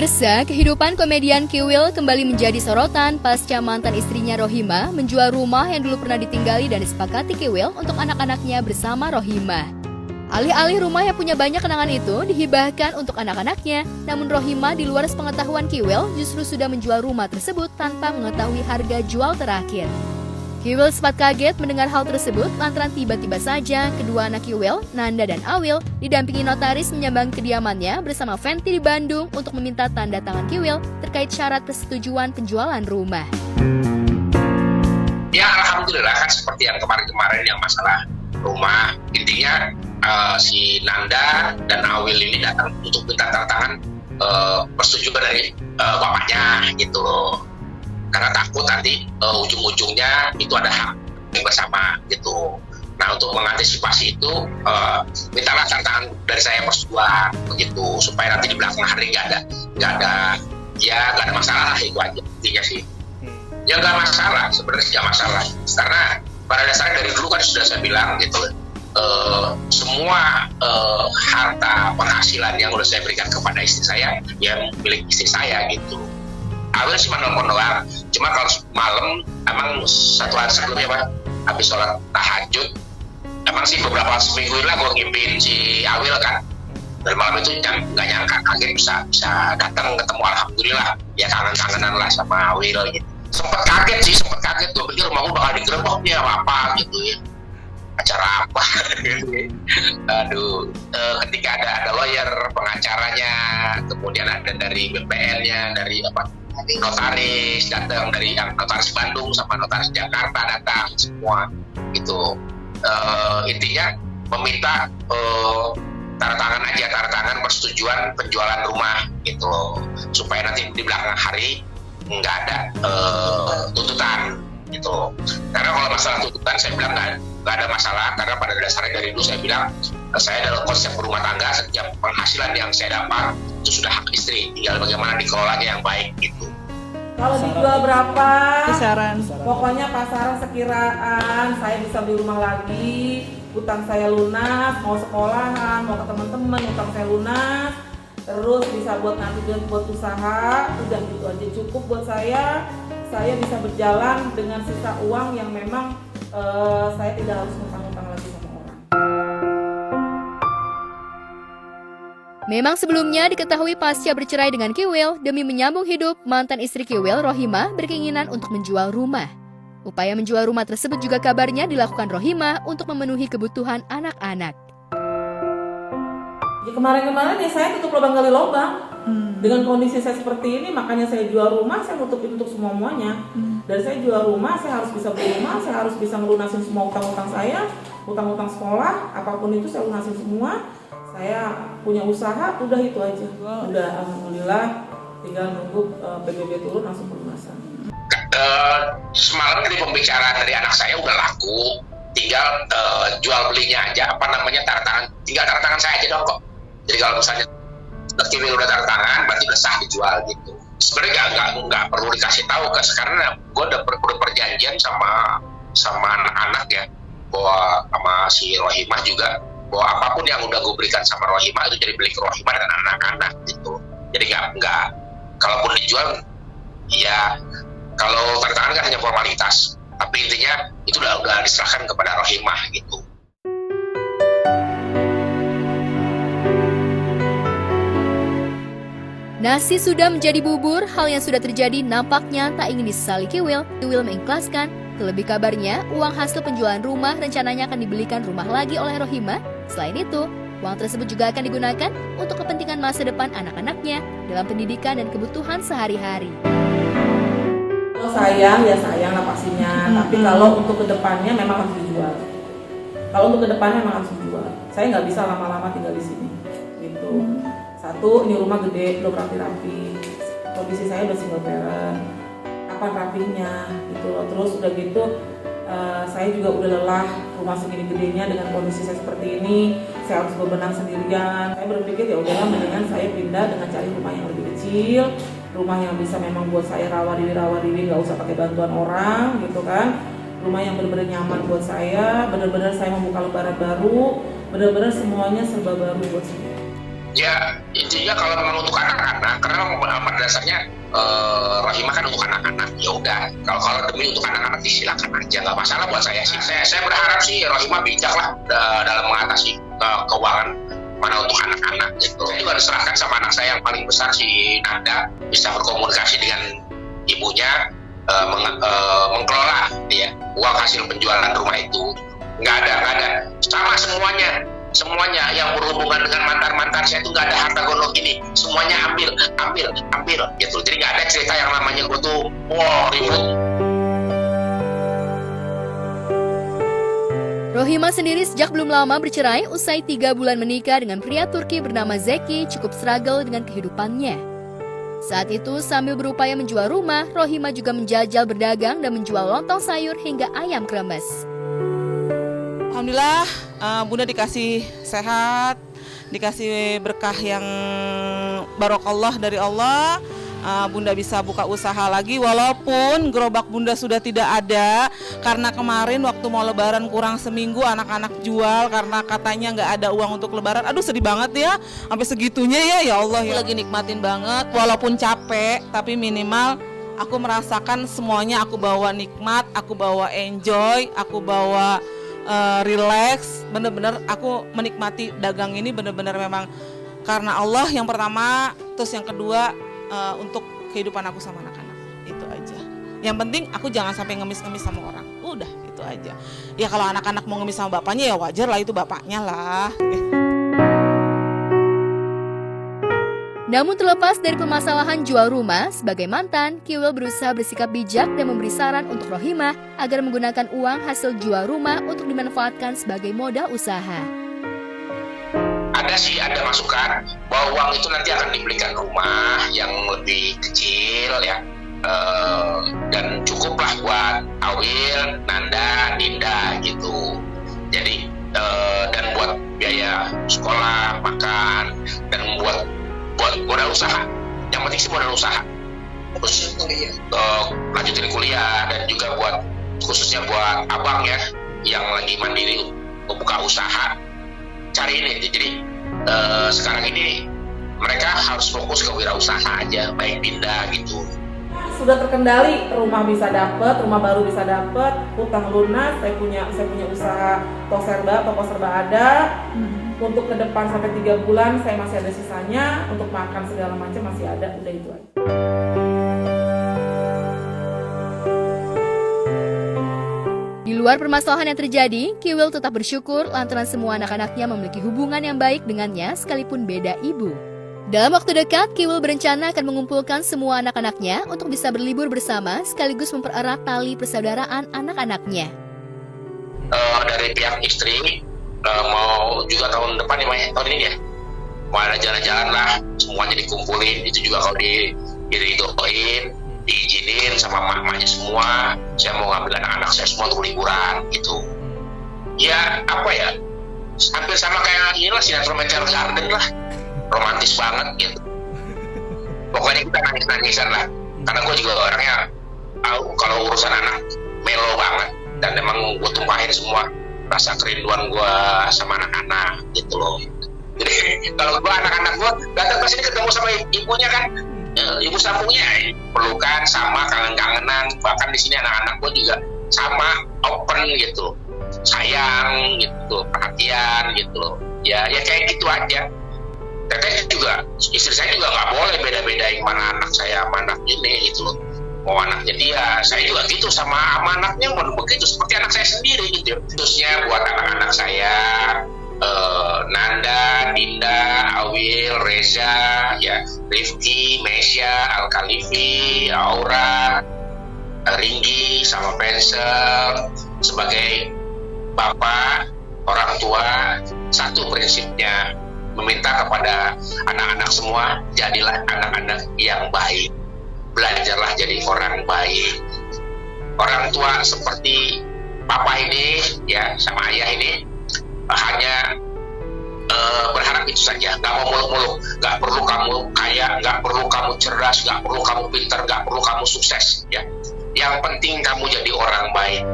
Pemirsa, kehidupan komedian Kiwil kembali menjadi sorotan pasca mantan istrinya Rohimah menjual rumah yang dulu pernah ditinggali dan disepakati Kiwil untuk anak-anaknya bersama Rohimah. Alih-alih rumah yang punya banyak kenangan itu dihibahkan untuk anak-anaknya, namun Rohimah di luar sepengetahuan Kiwil justru sudah menjual rumah tersebut tanpa mengetahui harga jual terakhir. Kiwil sempat kaget mendengar hal tersebut lantaran tiba-tiba saja kedua anak Kiwil, Nanda dan Awil, didampingi notaris menyambangi kediamannya bersama Fenty di Bandung untuk meminta tanda tangan Kiwil terkait syarat persetujuan penjualan rumah. Ya alhamdulillah kan seperti yang kemarin-kemarin yang masalah rumah, intinya si Nanda dan Awil ini datang untuk minta tanda tangan persetujuan dari bapaknya gitu loh. Karena takut nanti ujung-ujungnya itu ada hak yang bersama gitu. Nah untuk mengantisipasi itu mintalah tanda tangan dari saya persetujuan begitu supaya nanti di belakang hari nggak ada masalah, itu aja intinya sih. Ya nggak masalah, sebenarnya nggak masalah karena pada dasarnya dari dulu kan sudah saya bilang gitu, semua harta penghasilan yang udah saya berikan kepada istri saya ya milik istri saya gitu. Awil cuma nelfon doang, cuma kalau malam emang satu hari sebelumnya Pak, habis sholat tahajud emang sih beberapa seminggu lah gue ngimpin si Awil kan. Dari malam itu nggak nyangka kaget bisa datang ketemu, alhamdulillah ya kangen-kangenan lah sama Awil gitu. Sempet kaget gue pikir rumah gue bakal digerebek nih apa gitu ya, acara apa aduh, ketika ada lawyer pengacaranya, kemudian ada dari BPN-nya, dari notaris datang, dari notaris Bandung sama notaris Jakarta datang semua gitu. Intinya meminta tanda tangan persetujuan penjualan rumah gitu supaya nanti di belakang hari nggak ada tuntutan gitu. Karena kalau masalah tuntutan saya bilang nggak ada masalah, karena pada dasarnya dari dulu saya bilang saya dalam konsep berumah tangga, setiap penghasilan yang saya dapat itu sudah hak istri, tinggal bagaimana dikelolanya yang baik gitu. Kalau dijual berapa? Kisaran. Pokoknya pasaran sekiraan saya bisa beli rumah lagi, utang saya lunas, mau sekolahan, mau ke teman-teman, utang saya lunas, terus bisa buat nanti buat usaha, udah gitu aja cukup buat saya. Saya bisa berjalan dengan sisa uang yang memang saya tidak harus ngutang-ngutang lagi sama orang. Memang sebelumnya diketahui pasca bercerai dengan Kiwil, demi menyambung hidup, mantan istri Kiwil, Rohimah, berkeinginan untuk menjual rumah. Upaya menjual rumah tersebut juga kabarnya dilakukan Rohimah untuk memenuhi kebutuhan anak-anak. Ya, kemarin-kemarin ya saya tutup lubang gali lubang. Dengan kondisi saya seperti ini, makanya saya jual rumah, saya nutupin untuk semuanya. Dan saya jual rumah, saya harus bisa beli rumah, saya harus bisa ngelunasin semua utang-utang saya, utang-utang sekolah, apapun itu saya lunasin semua. Saya punya usaha, udah itu aja. Udah alhamdulillah, tinggal nunggu PBB turun langsung pelunasan. Semalam dari pembicaraan dari anak saya udah laku, tinggal jual belinya aja, tinggal tanda tangan saya aja dong kok. Jadi kalau misalnya Kiwil udah tanda tangan, berarti udah sah dijual gitu. Sebenarnya nggak perlu dikasih tahu karena gue udah perjanjian sama anak-anak ya, bahwa sama si Rohimah juga, bahwa apapun yang udah gue berikan sama Rohimah itu jadi milik Rohimah dan anak-anak gitu. Jadi nggak kalaupun dijual ya, kalau tanda tangan kan hanya formalitas, tapi intinya itu udah diserahkan kepada Rohimah gitu. Nasi sudah menjadi bubur, hal yang sudah terjadi nampaknya tak ingin disesali Kiwil. Kiwil mengikhlaskan, terlebih kabarnya uang hasil penjualan rumah rencananya akan dibelikan rumah lagi oleh Rohimah. Selain itu, uang tersebut juga akan digunakan untuk kepentingan masa depan anak-anaknya dalam pendidikan dan kebutuhan sehari-hari. Kalau sayang ya sayang lah pastinya, tapi kalau untuk kedepannya memang harus dijual. Kalau untuk kedepannya memang harus dijual. Saya nggak bisa lama-lama tinggal di sini, gitu. Satu, ini rumah gede, belum rapi-rapi. Kondisi saya udah single parent, kapan rapinya gitu loh. Terus udah gitu, saya juga udah lelah rumah segini gedenya dengan kondisi saya seperti ini. Saya harus bebenah sendirian. Saya berpikir ya udahlah, mendingan saya pindah dengan cari rumah yang lebih kecil, rumah yang bisa memang buat saya rawat diri, nggak usah pakai bantuan orang gitu kan. Rumah yang benar-benar nyaman buat saya, benar-benar saya membuka lembaran baru, benar-benar semuanya serba baru buat saya. Ya intinya kalau memang untuk anak-anak, karena dasarnya Rohimah kan untuk anak-anak, ya udah kalau demi untuk anak-anak silakan aja, nggak masalah buat saya sih. Saya berharap sih Rohimah bijak lah dalam mengatasi keuangan mana untuk anak-anak gitu. Saya juga diserahkan sama anak saya yang paling besar, si Nanda, bisa berkomunikasi dengan ibunya, mengelola ya uang hasil penjualan rumah itu. Nggak ada sama semuanya yang berhubungan dengan mantan saya itu nggak ada harta gono gini, semuanya ambil gitu. Jadi nggak ada cerita yang namanya gue tuh ribut. Rohimah sendiri sejak belum lama bercerai usai 3 bulan menikah dengan pria Turki bernama Zeki cukup struggle dengan kehidupannya. Saat itu sambil berupaya menjual rumah, Rohimah juga menjajal berdagang dan menjual lontong sayur hingga ayam kremes. Alhamdulillah, Bunda dikasih sehat, dikasih berkah yang barokallah dari Allah. Bunda bisa buka usaha lagi walaupun gerobak Bunda sudah tidak ada karena kemarin waktu mau lebaran kurang seminggu anak-anak jual karena katanya nggak ada uang untuk lebaran. Aduh sedih banget ya, sampai segitunya ya Allah ya. Lagi nikmatin banget walaupun capek tapi minimal aku merasakan semuanya, aku bawa nikmat, aku bawa enjoy, aku bawa relax, bener-bener aku menikmati dagang ini bener-bener memang karena Allah yang pertama, terus yang kedua untuk kehidupan aku sama anak-anak, itu aja. Yang penting aku jangan sampai ngemis-ngemis sama orang, udah itu aja. Ya kalau anak-anak mau ngemis sama bapaknya ya wajar lah, itu bapaknya lah. Namun terlepas dari permasalahan jual rumah, sebagai mantan, Kiwil berusaha bersikap bijak dan memberi saran untuk Rohimah agar menggunakan uang hasil jual rumah untuk dimanfaatkan sebagai modal usaha. Ada masukan bahwa uang itu nanti akan dibelikan rumah yang lebih kecil ya, dan cukuplah buat Awil, Nanda, Dinda gitu. Jadi dan buat biaya sekolah, makan, dan buat modal usaha. Yang penting sih modal usaha. Terus lanjutin kuliah dan juga khususnya buat abang ya yang lagi mandiri untuk buka usaha. Cari ini. Jadi sekarang ini mereka harus fokus ke wirausaha aja, baik Dinda gitu. Sudah terkendali, rumah bisa dapat, rumah baru bisa dapat, utang lunas, saya punya usaha toko serba ada. Untuk ke depan sampai 3 bulan saya masih ada sisanya, untuk makan segala macam masih ada, udah itu aja. Di luar permasalahan yang terjadi, Kiwil tetap bersyukur lantaran semua anak-anaknya memiliki hubungan yang baik dengannya sekalipun beda ibu. Dalam waktu dekat, Kiwil berencana akan mengumpulkan semua anak-anaknya untuk bisa berlibur bersama sekaligus mempererat tali persaudaraan anak-anaknya. Dari pihak istri mau juga tahun depan tahun ini ya, mau ada jalan-jalan lah, semuanya dikumpulin. Itu juga kalau didoain, diizinin sama emak-emaknya semua, saya mau ngambil anak-anak saya semua untuk liburan gitu. Ya apa ya, hampir sama kayak inilah sinetron Meteor Garden lah, romantis banget gitu. Pokoknya kita nangis-nangisan lah, karena gue juga orangnya tahu kalau urusan anak melo banget, dan emang gue tumpahin semua rasa kerinduan gue sama anak-anak gitu loh. Jadi kalau gue anak-anak gue datang ke sini ketemu sama ibunya kan, ibu sambungnya pelukan sama kangen-kangenan. Bahkan di sini anak-anak gue juga sama open gitu, sayang gitu, perhatian gitu. Ya kayak gitu aja. Teteh juga, istri saya juga nggak boleh beda-bedain mana anak saya sama anak ini gitu loh. Mau anaknya dia, saya juga gitu sama anaknya, mau begitu seperti anak saya sendiri gitu. Khususnya buat anak-anak saya, Nanda, Dinda, Awil, Reza, ya, Rifki, Mesya, Al-Khalifi, Aura, Ringgi, sama Pencil. Sebagai bapak, orang tua, satu prinsipnya, meminta kepada anak-anak semua, jadilah anak-anak yang baik. Belajarlah jadi orang baik. Orang tua seperti papa ini ya sama ayah ini hanya berharap itu saja, nggak mau muluk-muluk. Nggak perlu kamu kaya, nggak perlu kamu cerdas, nggak perlu kamu pintar, nggak perlu kamu sukses ya. Yang penting kamu jadi orang baik.